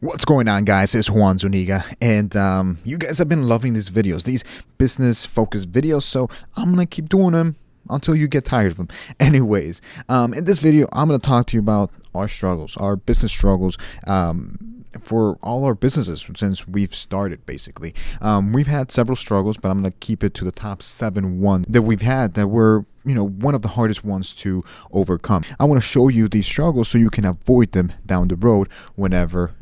What's going on, guys? It's Juan Zuniga, and you guys have been loving these videos, these business-focused videos, so I'm going to keep doing them until you get tired of them. Anyways, in this video, I'm going to talk to you about our struggles, our business struggles, for all our businesses since we've started, basically. We've had several struggles, but I'm going to keep it to the top 7 that we've had that were one of the hardest ones to overcome. I want to show you these struggles so you can avoid them down the road whenever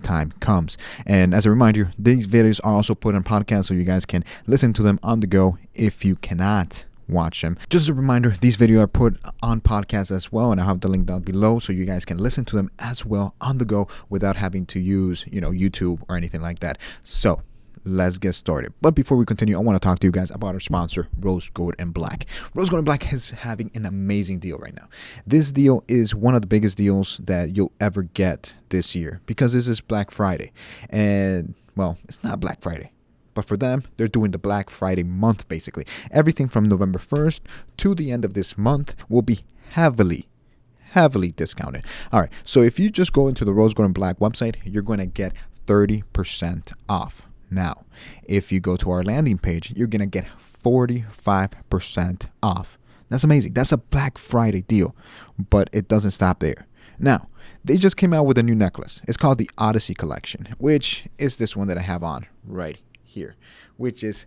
time comes. And as a reminder, these videos are also put on podcast so you guys can listen to them on the go if you cannot watch them. Just a reminder, these videos are put on podcast as well, and I'll have the link down below so you guys can listen to them as well on the go without having to use YouTube or anything like that. So let's get started. But before we continue, I want to talk to you guys about our sponsor, Rose Gold and Black. Rose Gold and Black is having an amazing deal right now. This deal is one of the biggest deals that you'll ever get this year because this is Black Friday. And, well, it's not Black Friday, but for them, they're doing the Black Friday month, basically. Everything from November 1st to the end of this month will be heavily discounted. All right, so if you just go into the Rose Gold and Black website, you're going to get 30% off. Now, if you go to our landing page, you're going to get 45% off. That's amazing. That's a Black Friday deal, but it doesn't stop there. Now, they just came out with a new necklace. It's called the Odyssey Collection, which is this one that I have on right here, which is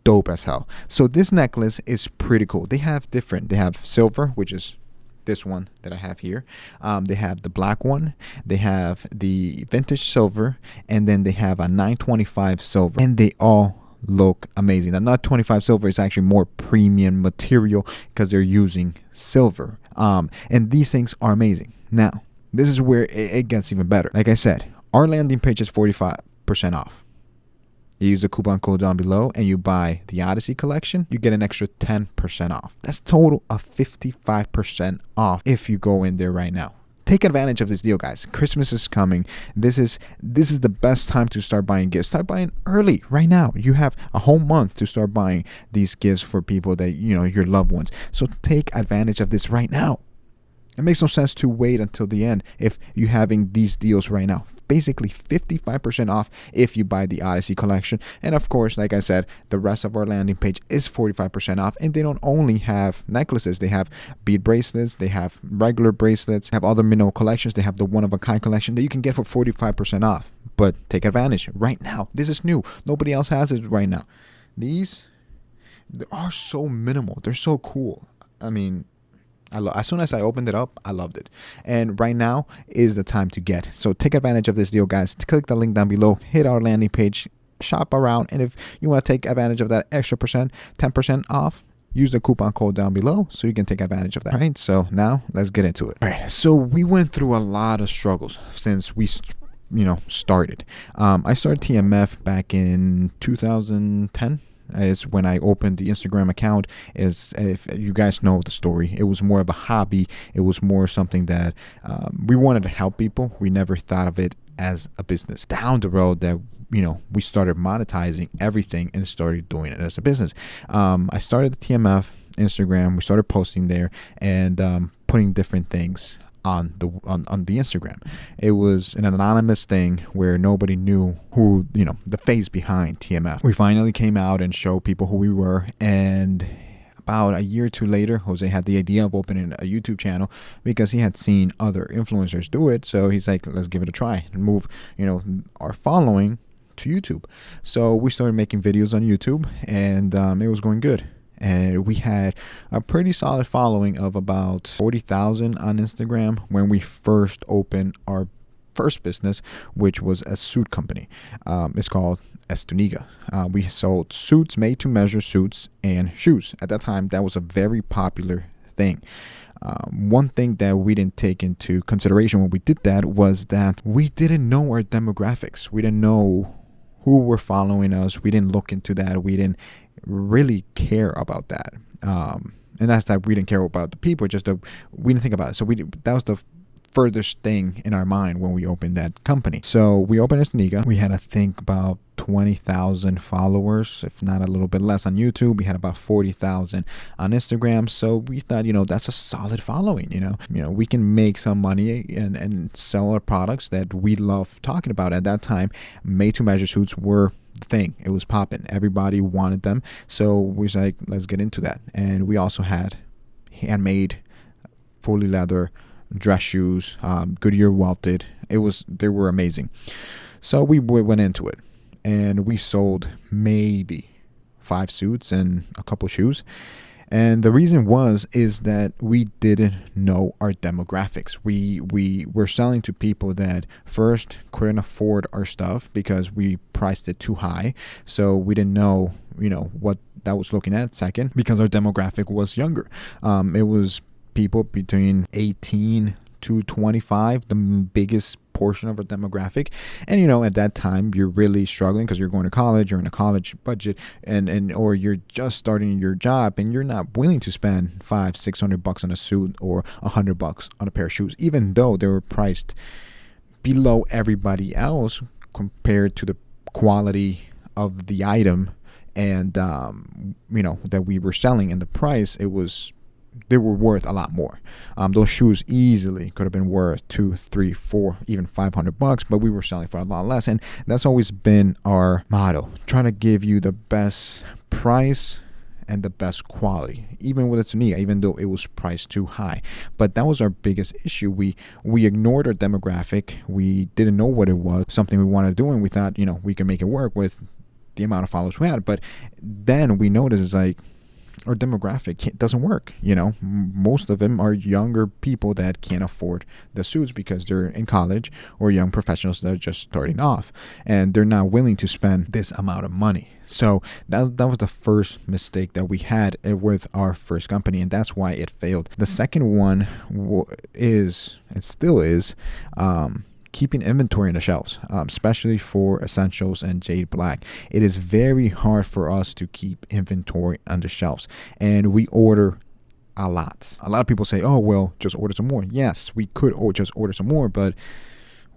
dope as hell. So this necklace is pretty cool. They have silver, which is this one that I have here. They have the black one, they have the vintage silver, and then they have a 925 silver, and they all look amazing. The 925 silver is actually more premium material because they're using silver, and these things are amazing. Now, this is where it gets even better. Like I said, our landing page is 45% off. You use the coupon code down below and you buy the Odyssey Collection, you get an extra 10% off. That's total of 55% off if you go in there right now. Take advantage of this deal, guys. Christmas is coming. This is the best time to start buying gifts. Start buying early right now. You have a whole month to start buying these gifts for people that, your loved ones. So take advantage of this right now. It makes no sense to wait until the end if you're having these deals right now. Basically 55% off if you buy the Odyssey Collection. And of course, like I said, the rest of our landing page is 45% off. And they don't only have necklaces. They have bead bracelets. They have regular bracelets. They have other mineral collections. They have the one-of-a-kind collection that you can get for 45% off. But take advantage right now. This is new. Nobody else has it right now. They are so minimal. They're so cool. I mean, as soon as I opened it up, I loved it. And right now is the time to get. So take advantage of this deal, guys. Click the link down below. Hit our landing page. Shop around. And if you want to take advantage of that extra 10% off, use the coupon code down below so you can take advantage of that. All right, so now let's get into it. All right, so we went through a lot of struggles since we started. I started TMF back in 2010. It's when I opened the Instagram account. If you guys know the story, it was more of a hobby. It was more something that we wanted to help people. We never thought of it as a business. Down the road that we started monetizing everything and started doing it as a business. I started the TMF Instagram. We started posting there and putting different things on the Instagram. It was an anonymous thing where nobody knew who, the face behind TMF. We finally came out and showed people who we were, and about a year or two later, Jose had the idea of opening a YouTube channel because he had seen other influencers do it. So he's like, let's give it a try and move, our following to YouTube. So we started making videos on YouTube, and it was going good. And we had a pretty solid following of about 40,000 on Instagram when we first opened our first business, which was a suit company. It's called Zuniga. We sold suits, made to measure suits and shoes. At that time, that was a very popular thing. One thing that we didn't take into consideration when we did that was that we didn't know our demographics. We didn't know who were following us. We didn't look into that. We didn't really care about that, and that's that we didn't care about the people. We didn't think about it. So that was the furthest thing in our mind when we opened that company. So we opened Zuniga. We had, I think, about 20,000 followers, if not a little bit less on YouTube. We had about 40,000 on Instagram. So we thought, that's a solid following. We can make some money and sell our products that we love talking about. At that time, made-to-measure suits were the thing. It was popping. Everybody wanted them. So we was like, let's get into that. And we also had handmade, fully leather dress shoes, Goodyear welted. They were amazing. So we went into it, and we sold maybe 5 suits and a couple shoes. And the reason is that we didn't know our demographics. We were selling to people that first couldn't afford our stuff because we priced it too high. So we didn't know, what that was looking at. Second, because our demographic was younger. It was people between 18 to 25, the biggest portion of our demographic. And at that time you're really struggling because you're going to college, you're in a college budget, and or you're just starting your job, and you're not willing to spend $500-600 on a suit or $100 on a pair of shoes, even though they were priced below everybody else compared to the quality of the item and that we were selling, and the price, they were worth a lot more. Those shoes easily could have been worth $200, $300, $400, even $500, but we were selling for a lot less. And that's always been our motto: trying to give you the best price and the best quality, even with a Zuniga, even though it was priced too high. But that was our biggest issue. We ignored our demographic. We didn't know what it was, something we wanted to do, and we thought, we can make it work with the amount of followers we had. But then we noticed, it's like, our demographic doesn't work. Most of them are younger people that can't afford the suits because they're in college, or young professionals that are just starting off, and they're not willing to spend this amount of money. So that was the first mistake that we had with our first company, and that's why it failed. The second one is, and still is, keeping inventory on the shelves, especially for essentials and jade black. It is very hard for us to keep inventory on the shelves, and we order a lot. A lot of people say, oh, well, just order some more. Yes, we could just order some more, but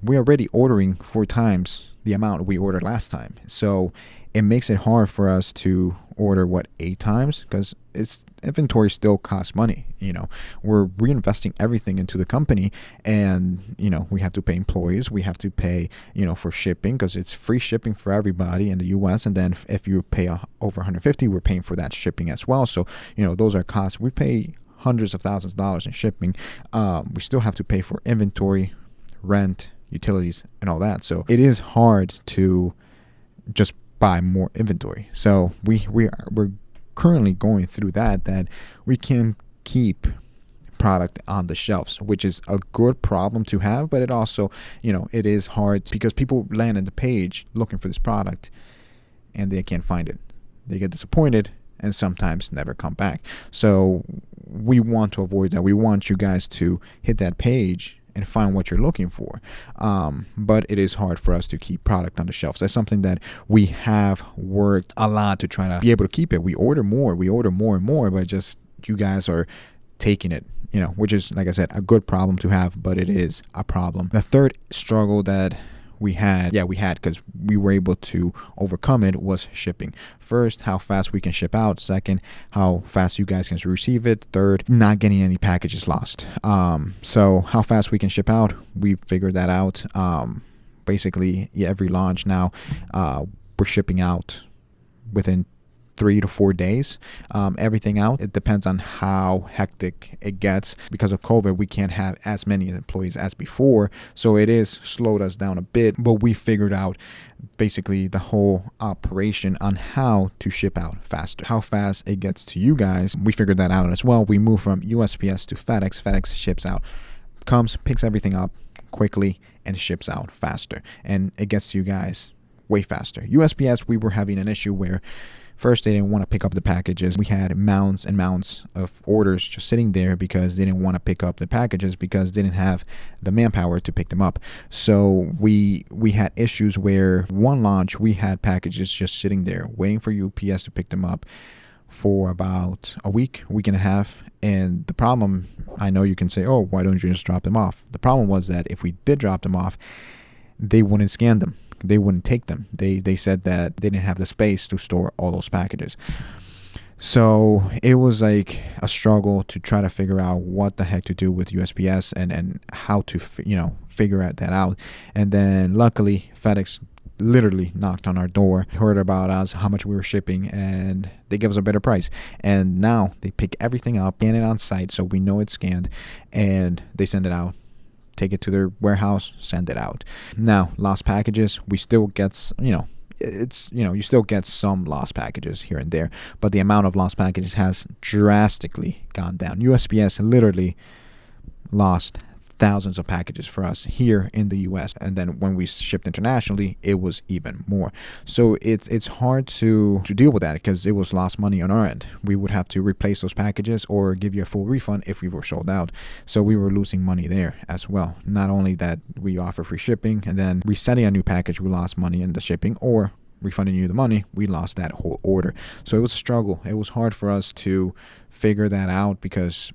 we're already ordering 4 times the amount we ordered last time. So it makes it hard for us to order 8 times, because inventory still costs money. We're reinvesting everything into the company, and we have to pay employees, we have to pay for shipping, because it's free shipping for everybody in the US, and then if you pay over $150, we're paying for that shipping as well. So those are costs. We pay hundreds of thousands of dollars in shipping. We still have to pay for inventory, rent, utilities, and all that. So it is hard to just buy more inventory. So we're currently going through that we can keep product on the shelves, which is a good problem to have, but it also, it is hard because people land on the page looking for this product and they can't find it. They get disappointed and sometimes never come back. So we want to avoid that. We want you guys to hit that page and find what you're looking for. But it is hard for us to keep product on the shelves. That's something that we have worked a lot to try to be able to keep it. We order more and more, but just you guys are taking it, which is, like I said, a good problem to have, but it is a problem. The third struggle that we had because we were able to overcome it, was shipping. First, how fast we can ship out. Second, how fast you guys can receive it. Third, not getting any packages lost. So how fast we can ship out, we figured that out. Basically, every launch now, we're shipping out within 3 to 4 days, everything out. It depends on how hectic it gets. Because of COVID, we can't have as many employees as before, so it is slowed us down a bit, but we figured out basically the whole operation on how to ship out faster, how fast it gets to you guys. We figured that out as well. We moved from USPS to FedEx. FedEx ships out, comes, picks everything up quickly, and ships out faster, and it gets to you guys way faster. USPS, we were having an issue where first, they didn't want to pick up the packages. We had mounds and mounds of orders just sitting there because they didn't want to pick up the packages because they didn't have the manpower to pick them up. So we had issues where one launch, we had packages just sitting there waiting for UPS to pick them up for about a week and a half. And the problem, I know you can say, oh, why don't you just drop them off? The problem was that if we did drop them off, they wouldn't scan them. They wouldn't take them. They said that they didn't have the space to store all those packages. So it was like a struggle to try to figure out what the heck to do with USPS and how to, figure that out. And then luckily FedEx literally knocked on our door, heard about us, how much we were shipping, and they gave us a better price. And now they pick everything up, scan it on site so we know it's scanned, and they send it out. Take it to their warehouse, send it out. Now, lost packages, we still get, you still get some lost packages here and there, but the amount of lost packages has drastically gone down. USPS literally lost thousands of packages for us here in the US, and then when we shipped internationally, it was even more. So it's hard to deal with that because it was lost money on our end. We would have to replace those packages or give you a full refund if we were sold out. So we were losing money there as well. Not only that we offer free shipping, and then resending a new package, we lost money in the shipping, or refunding you the money, we lost that whole order. So it was a struggle. It was hard for us to figure that out because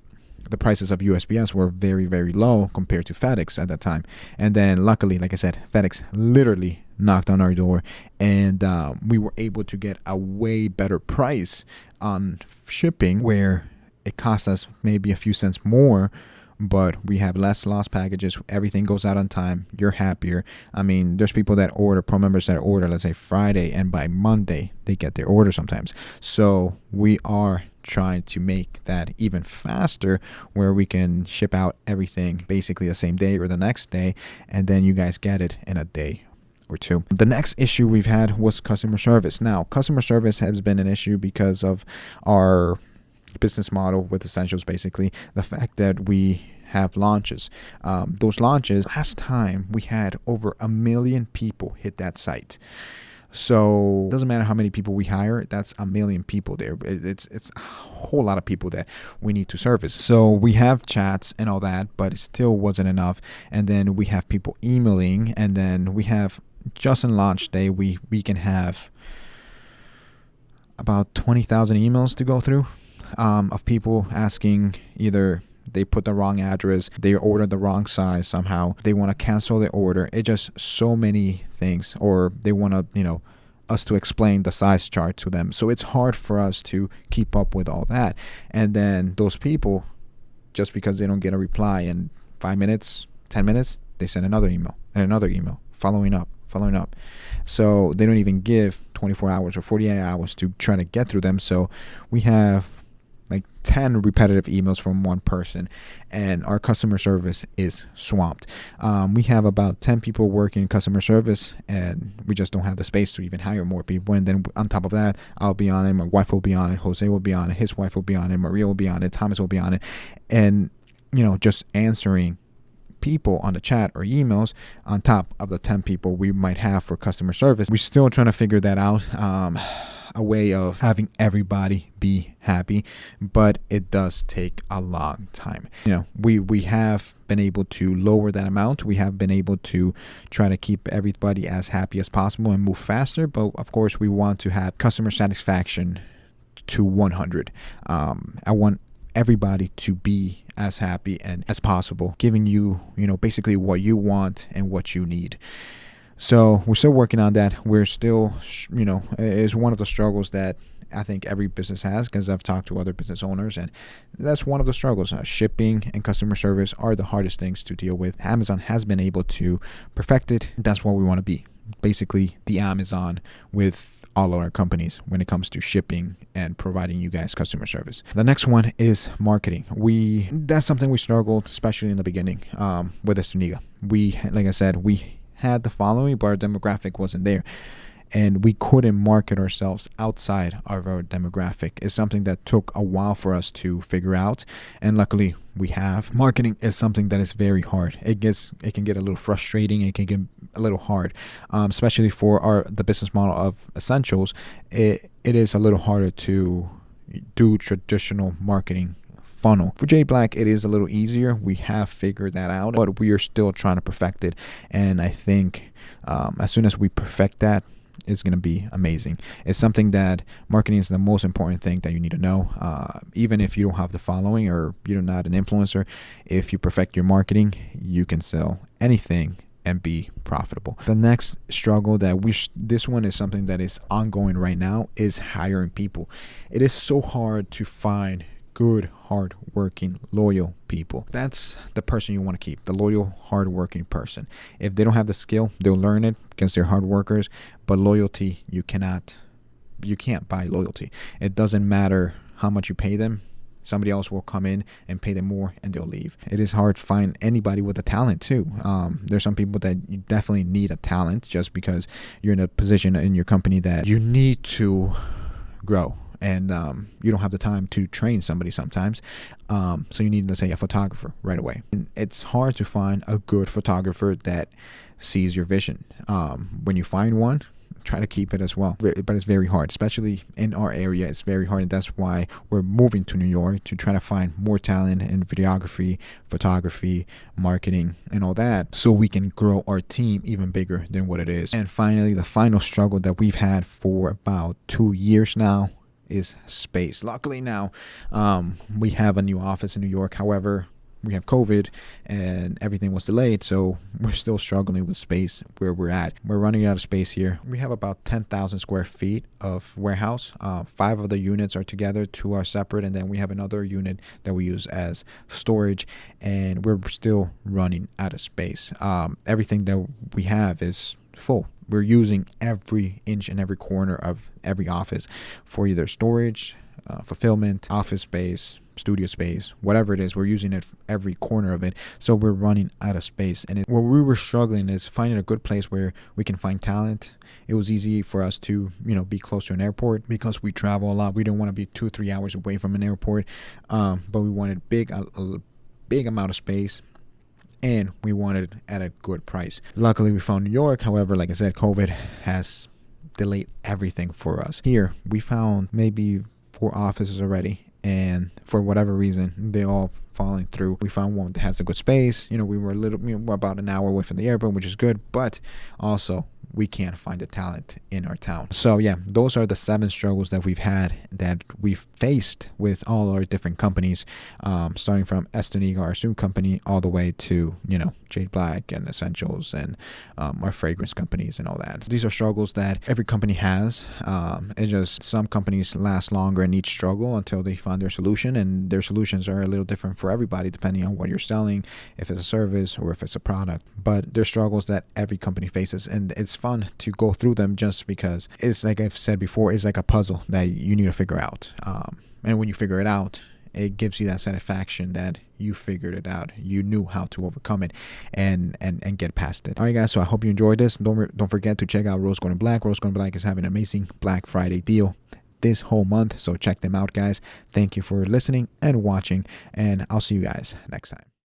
the prices of USPS were very, very low compared to FedEx at that time. And then luckily, like I said, FedEx literally knocked on our door, and we were able to get a way better price on shipping, where it cost us maybe a few cents more, but we have less lost packages. Everything goes out on time. You're happier. I mean, there's people that order, pro members that order, let's say Friday, and by Monday they get their order sometimes. So we are trying to make that even faster, where we can ship out everything basically the same day or the next day, and then you guys get it in a day or two. The next issue we've had was customer service. Now, customer service has been an issue because of our business model with Essentials. Basically, the fact that we have launches. Those launches, last time we had over 1 million people hit that site. So it doesn't matter how many people we hire, that's 1 million people there. It's a whole lot of people that we need to service. So we have chats and all that, but it still wasn't enough. And then we have people emailing, and then we have, just in launch day, we can have about 20,000 emails to go through, of people asking, either they put the wrong address, they ordered the wrong size somehow, they want to cancel the order. It just so many things, or they want to, us to explain the size chart to them. So it's hard for us to keep up with all that. And then those people, just because they don't get a reply in 5 minutes, 10 minutes, they send another email and another email following up. So they don't even give 24 hours or 48 hours to try to get through them. So we have like 10 repetitive emails from one person, and our customer service is swamped. We have about 10 people working in customer service, and we just don't have the space to even hire more people. And then on top of that, I'll be on it, my wife will be on it, Jose will be on it, his wife will be on it, Maria will be on it, Thomas will be on it. And, just answering people on the chat or emails on top of the 10 people we might have for customer service. We're still trying to figure that out. A way of having everybody be happy, but it does take a long time. We have been able to lower that amount. We have been able to try to keep everybody as happy as possible and move faster, but of course we want to have customer satisfaction to 100. I want everybody to be as happy and as possible, giving you, basically what you want and what you need. So we're still working on that. We're still, is one of the struggles that I think every business has, because I've talked to other business owners, and that's one of the struggles. Shipping and customer service are the hardest things to deal with. Amazon has been able to perfect it. That's where we want to be. Basically, the Amazon with all of our companies when it comes to shipping and providing you guys customer service. The next one is marketing. That's something we struggled, especially in the beginning, with Zuniga. Like I said, we had the following, but our demographic wasn't there, and we couldn't market ourselves outside of our demographic. It's something that took a while for us to figure out, and luckily we have. Marketing is something that is very hard. It can get a little frustrating. It can get a little hard, especially for the business model of Essentials. It is a little harder to do traditional marketing funnel. For J Black, it is a little easier. We have figured that out, but we are still trying to perfect it. And I think as soon as we perfect that, is going to be amazing. It's something that marketing is the most important thing that you need to know. Even if you don't have the following or you're not an influencer, if you perfect your marketing, you can sell anything and be profitable. The next struggle that this one is something that is ongoing right now, is hiring people. It is so hard to find good, hard-working, loyal people. That's the person you want to keep, the loyal, hard-working person. If they don't have the skill, they'll learn it because they're hard workers. But loyalty, you can't buy loyalty. It doesn't matter how much you pay them. Somebody else will come in and pay them more and they'll leave. It is hard to find anybody with a talent too. There's some people that you definitely need a talent just because you're in a position in your company that you need to grow. And you don't have the time to train somebody sometimes. So you need, let's say, a photographer right away. And it's hard to find a good photographer that sees your vision. When you find one, try to keep it as well. But it's very hard, especially in our area. It's very hard. And that's why we're moving to New York, to try to find more talent in videography, photography, marketing, and all that, so we can grow our team even bigger than what it is. And finally, the final struggle that we've had for about 2 years now is space. Luckily now, we have a new office in New York. However, we have COVID and everything was delayed, so we're still struggling with space where we're at. We're running out of space here. We have about 10,000 square feet of warehouse. 5 of the units are together, 2 are separate, and then we have another unit that we use as storage, and we're still running out of space. Everything that we have is full. We're using every inch and every corner of every office for either storage, fulfillment, office space, studio space, whatever it is. We're using it every corner of it, so we're running out of space. And what we were struggling is finding a good place where we can find talent. It was easy for us to be close to an airport because we travel a lot. We didn't want to be 2-3 hours away from an airport, but we wanted a big amount of space, and we wanted it at a good price. Luckily, we found New York. However, like I said, COVID has delayed everything for us. Here, we found maybe 4 offices already, and for whatever reason, they all falling through. We found one that has a good space. We were we're about an hour away from the airport, which is good, but also we can't find the talent in our town. So yeah, those are the 7 struggles that we've had, that we've faced with all our different companies, starting from Zuniga, our soon company, all the way to Jade Black and Essentials and our fragrance companies and all that. These are struggles that every company has. It's just some companies last longer in each struggle until they find their solution, and their solutions are a little different for everybody depending on what you're selling, if it's a service or if it's a product. But there's struggles that every company faces, and it's fun to go through them just because it's, like I've said before, it's like a puzzle that you need to figure out. And when you figure it out, it gives you that satisfaction that you figured it out. You knew how to overcome it and get past it. All right, guys. So I hope you enjoyed this. Don't forget to check out Rose Gold and Black. Rose Gold and Black is having an amazing Black Friday deal this whole month, so check them out, guys. Thank you for listening and watching, and I'll see you guys next time.